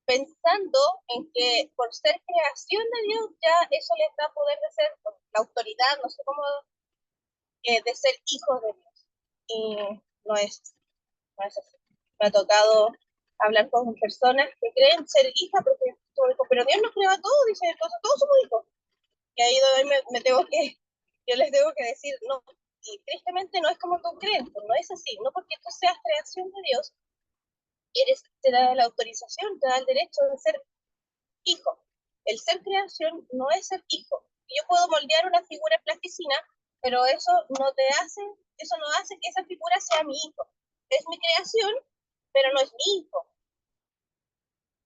pensando en que por ser creación de Dios ya eso les da poder de ser la autoridad, no sé cómo, de ser hijos de Dios. Y no es, no es así. Me ha tocado hablar con personas que creen ser hija, porque, pero Dios nos creó a todos, dice, entonces todos somos hijos. Y ahí me tengo que, yo les tengo que decir, no, y tristemente no es como tú crees, pues no es así, no porque tú seas creación de Dios, te da la autorización, te da el derecho de ser hijo. El ser creación no es ser hijo. Yo puedo moldear una figura en plasticina, pero eso no hace que esa figura sea mi hijo. Es mi creación, pero no es mi hijo.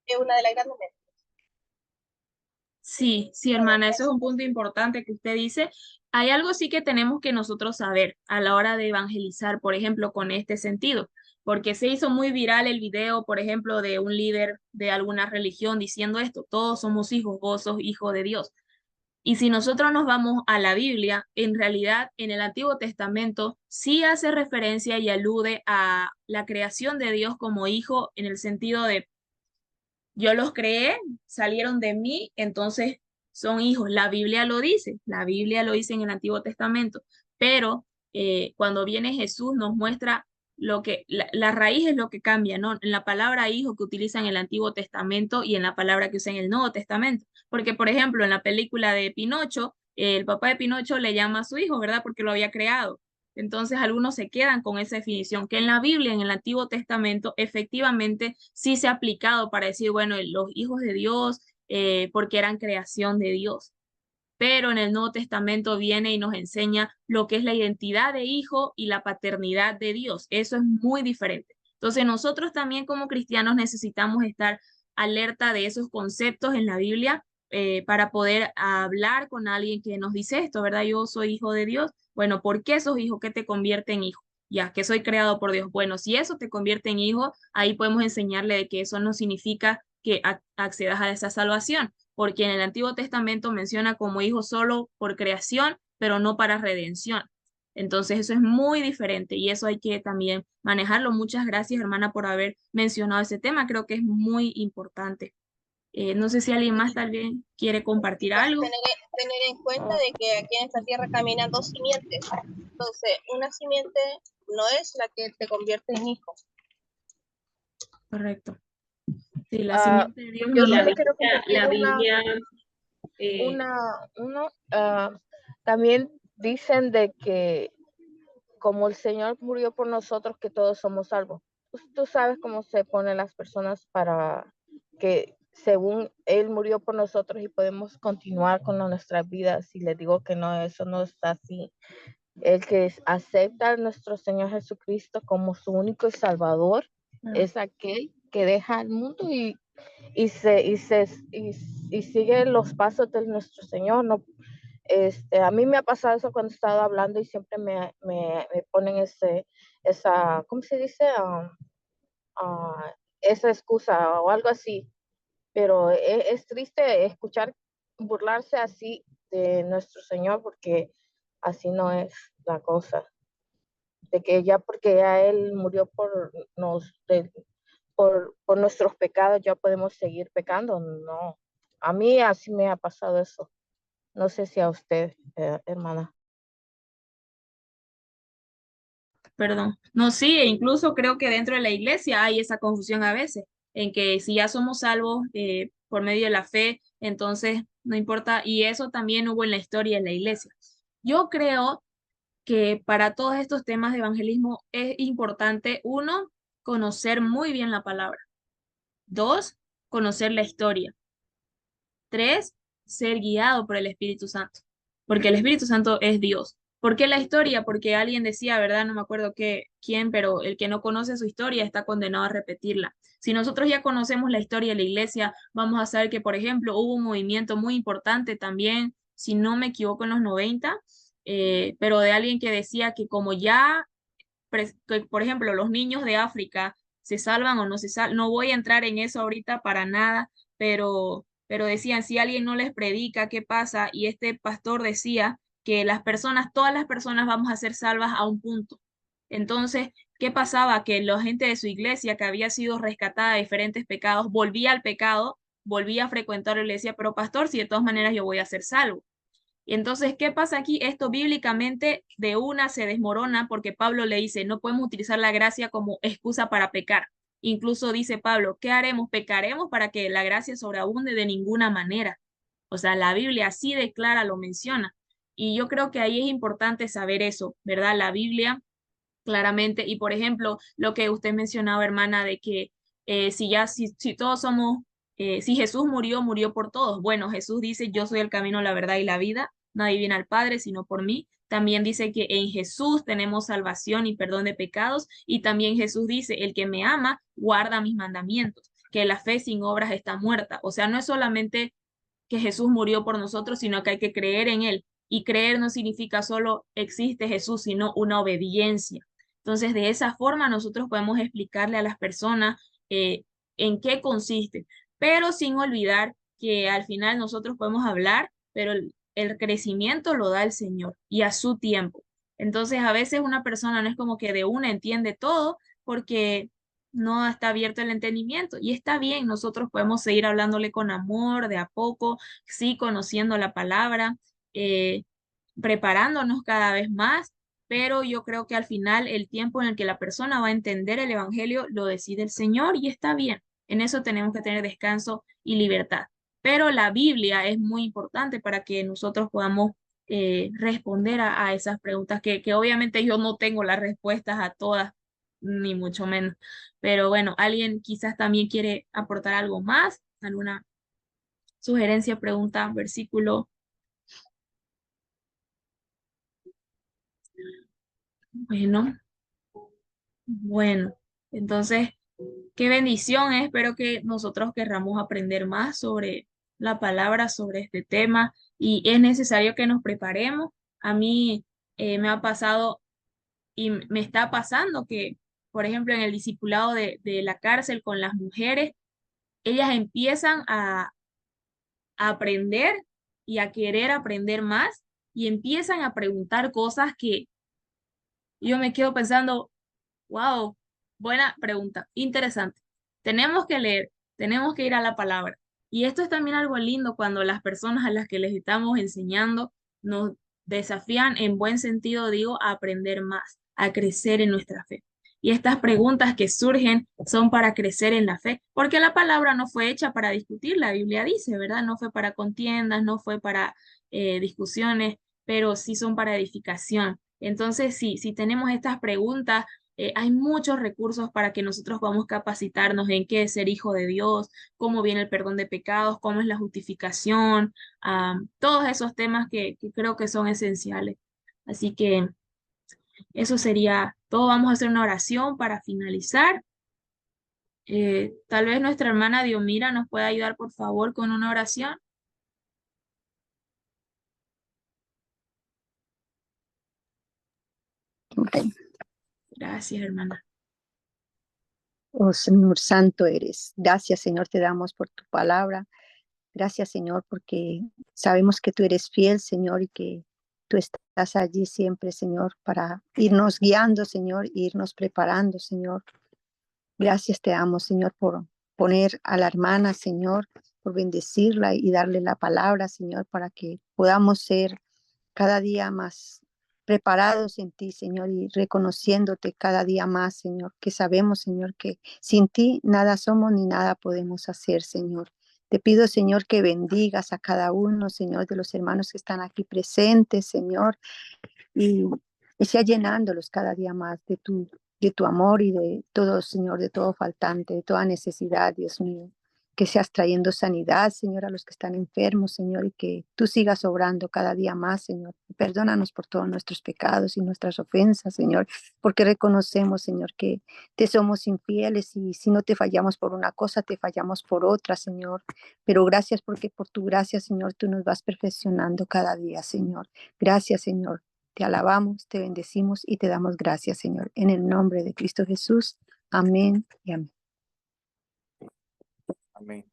Es una de las grandes mentiras. Sí, sí, hermana, eso es un punto importante que usted dice. Hay algo sí que tenemos que nosotros saber a la hora de evangelizar, por ejemplo, con este sentido, porque se hizo muy viral el video, por ejemplo, de un líder de alguna religión diciendo esto: todos somos hijos, vos sos hijo de Dios. Y si nosotros nos vamos a la Biblia, en realidad en el Antiguo Testamento sí hace referencia y alude a la creación de Dios como hijo, en el sentido de yo los creé, salieron de mí, entonces son hijos. La Biblia lo dice, la Biblia lo dice en el Antiguo Testamento, pero cuando viene Jesús nos muestra lo que, la raíz es lo que cambia, ¿no? En la palabra hijo que utiliza en el Antiguo Testamento y en la palabra que usa en el Nuevo Testamento. Porque, por ejemplo, en la película de Pinocho, el papá de Pinocho le llama a su hijo, ¿verdad? Porque lo había creado. Entonces algunos se quedan con esa definición, que en la Biblia, en el Antiguo Testamento, efectivamente sí se ha aplicado para decir, bueno, los hijos de Dios, porque eran creación de Dios. Pero en el Nuevo Testamento viene y nos enseña lo que es la identidad de hijo y la paternidad de Dios. Eso es muy diferente. Entonces nosotros también como cristianos necesitamos estar alerta de esos conceptos en la Biblia, para poder hablar con alguien que nos dice esto, ¿verdad? Yo soy hijo de Dios. Bueno, ¿por qué sos hijo? ¿Qué te convierte en hijo? Ya, que soy creado por Dios. Bueno, si eso te convierte en hijo, ahí podemos enseñarle de que eso no significa que accedas a esa salvación, porque en el Antiguo Testamento menciona como hijo solo por creación, pero no para redención. Entonces eso es muy diferente y eso hay que también manejarlo. Muchas gracias, hermana, por haber mencionado ese tema. Creo que es muy importante. No sé si alguien más tal vez quiere compartir algo. Tener en cuenta de que aquí en esta tierra caminan dos simientes. Entonces, una simiente no es la que te convierte en hijo. Correcto. Sí, la simiente de Dios no Yo la solo quiero compartir la Biblia. También dicen de que como el Señor murió por nosotros, que todos somos salvos. Tú sabes cómo se ponen las personas para que según Él murió por nosotros y podemos continuar con nuestras vidas. Y les digo que no, eso no está así. El que acepta a nuestro Señor Jesucristo como su único Salvador es aquel que deja el mundo y sigue los pasos de nuestro Señor. No, a mí me ha pasado eso cuando he estado hablando y siempre me ponen esa, ¿cómo se dice? Esa excusa o algo así. Pero es triste escuchar burlarse así de nuestro Señor, porque así no es la cosa. De que ya porque ya Él murió por nuestros pecados, ya podemos seguir pecando. No, a mí así me ha pasado eso. No sé si a usted, hermana. Perdón. No, sí, e incluso creo que dentro de la iglesia hay esa confusión a veces, en que si ya somos salvos, por medio de la fe, entonces no importa, y eso también hubo en la historia de la iglesia. Yo creo que para todos estos temas de evangelismo es importante, uno, conocer muy bien la palabra. Dos, conocer la historia. Tres, ser guiado por el Espíritu Santo, porque el Espíritu Santo es Dios. ¿Por qué la historia? Porque alguien decía, ¿verdad? No me acuerdo quién, pero el que no conoce su historia está condenado a repetirla. Si nosotros ya conocemos la historia de la iglesia, vamos a saber que, por ejemplo, hubo un movimiento muy importante también, si no me equivoco, en los 90, pero de alguien que decía que como ya, que, por ejemplo, los niños de África se salvan o no se salvan, no voy a entrar en eso ahorita para nada, pero decían, si alguien no les predica, ¿qué pasa? Y este pastor decía que las personas, todas las personas vamos a ser salvas a un punto. Entonces, ¿qué pasaba? Que la gente de su iglesia, que había sido rescatada de diferentes pecados, volvía al pecado, volvía a frecuentar la iglesia, pero pastor, si de todas maneras yo voy a ser salvo. Y entonces, ¿qué pasa aquí? Esto bíblicamente de una se desmorona porque Pablo le dice, no podemos utilizar la gracia como excusa para pecar. Incluso dice Pablo, ¿qué haremos? ¿Pecaremos para que la gracia sobreabunde? De ninguna manera. O sea, la Biblia así declara, lo menciona. Y yo creo que ahí es importante saber eso, ¿verdad? La Biblia claramente, y por ejemplo, lo que usted mencionaba, hermana, de que si todos somos, si Jesús murió, murió por todos. Bueno, Jesús dice, yo soy el camino, la verdad y la vida, nadie viene al Padre sino por mí. También dice que en Jesús tenemos salvación y perdón de pecados, y también Jesús dice, el que me ama, guarda mis mandamientos, que la fe sin obras está muerta. O sea, no es solamente que Jesús murió por nosotros, sino que hay que creer en él. Y creer no significa solo existe Jesús, sino una obediencia. Entonces, de esa forma nosotros podemos explicarle a las personas en qué consiste, pero sin olvidar que al final nosotros podemos hablar, pero el crecimiento lo da el Señor y a su tiempo. Entonces, a veces una persona no es como que de una entiende todo porque no está abierto el entendimiento y está bien, nosotros podemos seguir hablándole con amor, de a poco, sí, conociendo la palabra, eh, preparándonos cada vez más, pero yo creo que al final el tiempo en el que la persona va a entender el Evangelio lo decide el Señor y está bien. En eso tenemos que tener descanso y libertad. Pero la Biblia es muy importante para que nosotros podamos responder a esas preguntas que obviamente yo no tengo las respuestas a todas, ni mucho menos. Pero bueno, alguien quizás también quiere aportar algo más, alguna sugerencia, pregunta, versículo. Bueno, bueno, entonces, qué bendición, espero que nosotros querramos aprender más sobre la palabra, sobre este tema, y es necesario que nos preparemos. A mí me ha pasado y me está pasando que, por ejemplo, en el discipulado de la cárcel con las mujeres, ellas empiezan a aprender y a querer aprender más y empiezan a preguntar cosas que yo me quedo pensando, wow, buena pregunta, interesante. Tenemos que leer, tenemos que ir a la palabra. Y esto es también algo lindo cuando las personas a las que les estamos enseñando nos desafían en buen sentido, digo, a aprender más, a crecer en nuestra fe. Y estas preguntas que surgen son para crecer en la fe, porque la palabra no fue hecha para discutir, la Biblia dice, ¿verdad? No fue para contiendas, no fue para discusiones, pero sí son para edificación. Entonces, sí, si tenemos estas preguntas, hay muchos recursos para que nosotros podamos capacitarnos en qué es ser hijo de Dios, cómo viene el perdón de pecados, cómo es la justificación, todos esos temas que creo que son esenciales. Así que eso sería todo. Vamos a hacer una oración para finalizar. Tal vez nuestra hermana Diomira nos pueda ayudar, por favor, con una oración. Ok. Gracias, hermana. Oh Señor, santo eres. Gracias, Señor, te damos por tu palabra. Gracias, Señor, porque sabemos que tú eres fiel, Señor, y que tú estás allí siempre, Señor, para irnos guiando, Señor, e irnos preparando, Señor. Gracias te damos, Señor, por poner a la hermana, Señor, por bendecirla y darle la palabra, Señor, para que podamos ser cada día más preparados en ti, Señor, y reconociéndote cada día más, Señor, que sabemos, Señor, que sin ti nada somos ni nada podemos hacer, Señor. Te pido, Señor, que bendigas a cada uno, Señor, de los hermanos que están aquí presentes, Señor, y, y sea llenándolos cada día más de tu amor y de todo, Señor, de todo faltante, de toda necesidad, Dios mío. Que seas trayendo sanidad, Señor, a los que están enfermos, Señor, y que tú sigas obrando cada día más, Señor. Perdónanos por todos nuestros pecados y nuestras ofensas, Señor, porque reconocemos, Señor, que te somos infieles y si no te fallamos por una cosa, te fallamos por otra, Señor. Pero gracias porque por tu gracia, Señor, tú nos vas perfeccionando cada día, Señor. Gracias, Señor. Te alabamos, te bendecimos y te damos gracias, Señor. En el nombre de Cristo Jesús. Amén y amén. Amén.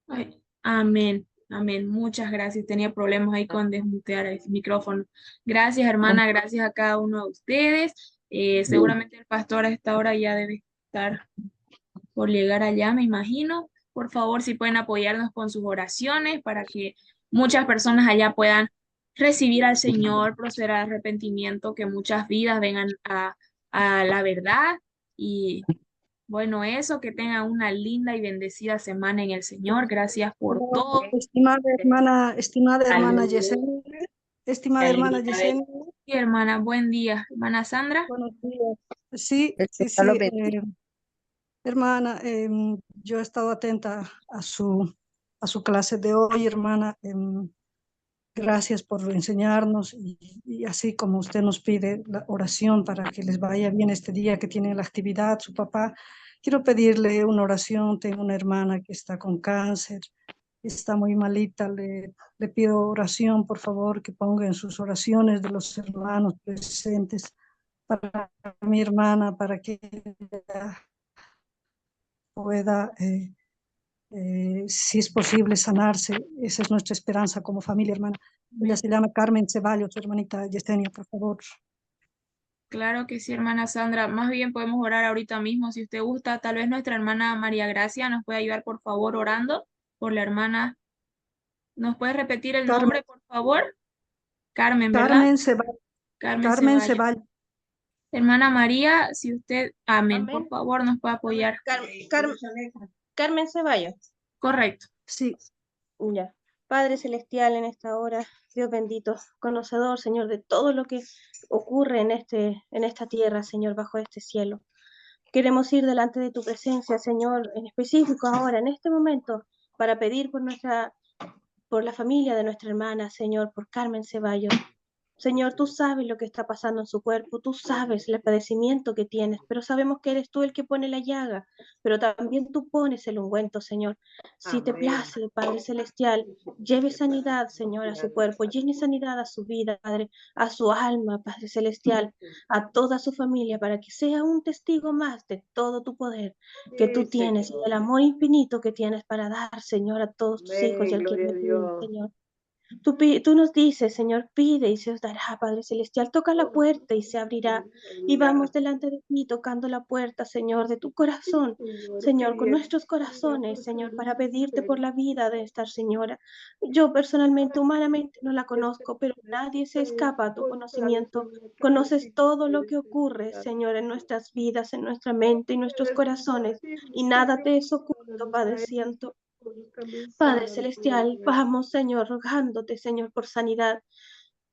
Ay, amén, amén. Muchas gracias. Tenía problemas ahí con desmutear el micrófono. Gracias, hermana. Gracias a cada uno de ustedes. Seguramente el pastor a esta hora ya debe estar por llegar allá, me imagino. Por favor, si pueden apoyarnos con sus oraciones para que muchas personas allá puedan recibir al Señor, proceder al arrepentimiento, que muchas vidas vengan a la verdad. Y bueno, eso, que tengan una linda y bendecida semana en el Señor. Gracias por todo. Estimada hermana Yesenia, Sí, hermana, buen día. Hermana Sandra. buenos días. Sí, El sí, Señor lo sí, bendiga. hermana, yo he estado atenta a su clase de hoy, hermana. Gracias por enseñarnos y así como usted nos pide la oración para que les vaya bien este día que tiene la actividad, su papá. Quiero pedirle una oración. Tengo una hermana que está con cáncer, está muy malita. Le pido oración, por favor, que ponga en sus oraciones de los hermanos presentes para mi hermana, para que ella pueda, si es posible, sanarse. Esa es nuestra esperanza como familia, hermana. Ella se llama Carmen Ceballos, su hermanita Yesenia, por favor. Claro que sí, hermana Sandra. Más bien podemos orar ahorita mismo, si usted gusta. Tal vez nuestra hermana María Gracia nos puede ayudar, por favor, orando por la hermana. ¿Nos puede repetir el Carmen, nombre, por favor? Carmen, ¿verdad? Carmen Ceballos. Carmen Carmen Ceballos. Ceballos. Hermana María, si usted, amén, por Amén. favor, nos puede apoyar. Carmen Ceballos. Correcto. Sí, Ya. Padre celestial, en esta hora, Dios bendito, conocedor, Señor, de todo lo que ocurre en esta tierra, Señor, bajo este cielo. Queremos ir delante de tu presencia, Señor, en específico ahora, en este momento, para pedir por la familia de nuestra hermana, Señor, por Carmen Ceballos. Señor, tú sabes lo que está pasando en su cuerpo, tú sabes el padecimiento que tienes, pero sabemos que eres tú el que pone la llaga, pero también tú pones el ungüento, Señor. Si te place, Padre Celestial, lleve sanidad, Señor, a su cuerpo, llene sanidad a su vida, Padre, a su alma, Padre Celestial, a toda su familia, para que sea un testigo más de todo tu poder que tú tienes y del amor infinito que tienes para dar, Señor, a todos tus hijos y al que me piden, Señor. Tú nos dices, Señor, pide y se os dará, Padre Celestial. Toca la puerta y se abrirá. Y vamos delante de ti tocando la puerta, Señor, de tu corazón, Señor, con nuestros corazones, Señor, para pedirte por la vida de esta señora. Yo personalmente, humanamente, no la conozco, pero nadie se escapa a tu conocimiento. Conoces todo lo que ocurre, Señor, en nuestras vidas, en nuestra mente y nuestros corazones. Y nada te es oculto, Padre Santo. Padre Celestial, vamos, Señor, rogándote, Señor, por sanidad,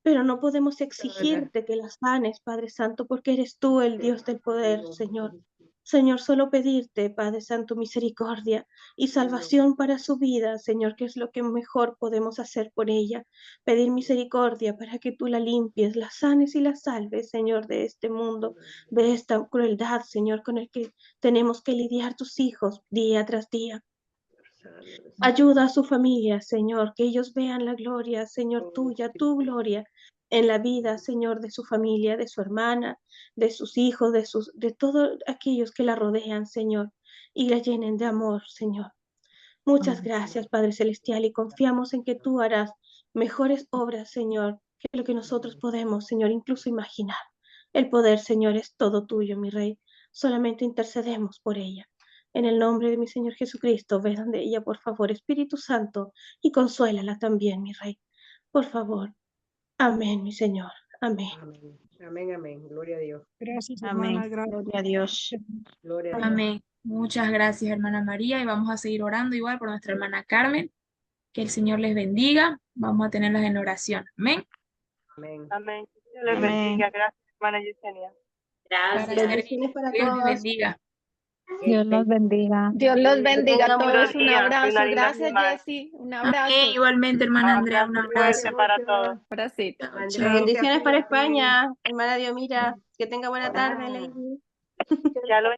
pero no podemos exigirte que la sanes, Padre Santo, porque eres tú el Dios del poder, Señor. Señor, solo pedirte, Padre Santo, misericordia y salvación para su vida, Señor, que es lo que mejor podemos hacer por ella. Pedir misericordia para que tú la limpies, la sanes y la salves, Señor, de este mundo, de esta crueldad, Señor, con el que tenemos que lidiar tus hijos día tras día. Ayuda a su familia, Señor, que ellos vean la gloria, Señor, tuya, tu gloria en la vida, Señor, de su familia, de su hermana, de sus hijos, de todos aquellos que la rodean, Señor, y la llenen de amor, Señor. Muchas gracias, Padre Celestial, y confiamos en que tú harás mejores obras, Señor, que lo que nosotros podemos, Señor, incluso imaginar. El poder, Señor, es todo tuyo, mi Rey. Solamente intercedemos por ella. En el nombre de mi Señor Jesucristo, ve donde ella, por favor, Espíritu Santo, y consuélala también, mi Rey. Por favor. Amén, mi Señor. Amén. Amén, amén, amén. Gloria a Dios. gracias, Amén. hermana. Gracias. Gloria a Dios. Gloria a Dios. Amén. Muchas gracias, hermana María, y vamos a seguir orando igual por nuestra hermana Carmen. Que el Señor les bendiga. Vamos a tenerlas en oración. Amén. Amén. Amén. Dios les bendiga. Gracias, hermana Yesenia. Gracias. Bendiciones para Dios les todos. bendiga. Dios los bendiga. Dios los bendiga a tengan todos. buen Un día, abrazo. una linda Gracias, semana. Jessy. Un Amén. abrazo. Igualmente, hermana Andrea, un Abrazo abrazo. fuerte para todos. Abracito. Chao, chao. Bendiciones para España, hermana Diomira. Que tenga buena tarde, Lady. Ya lo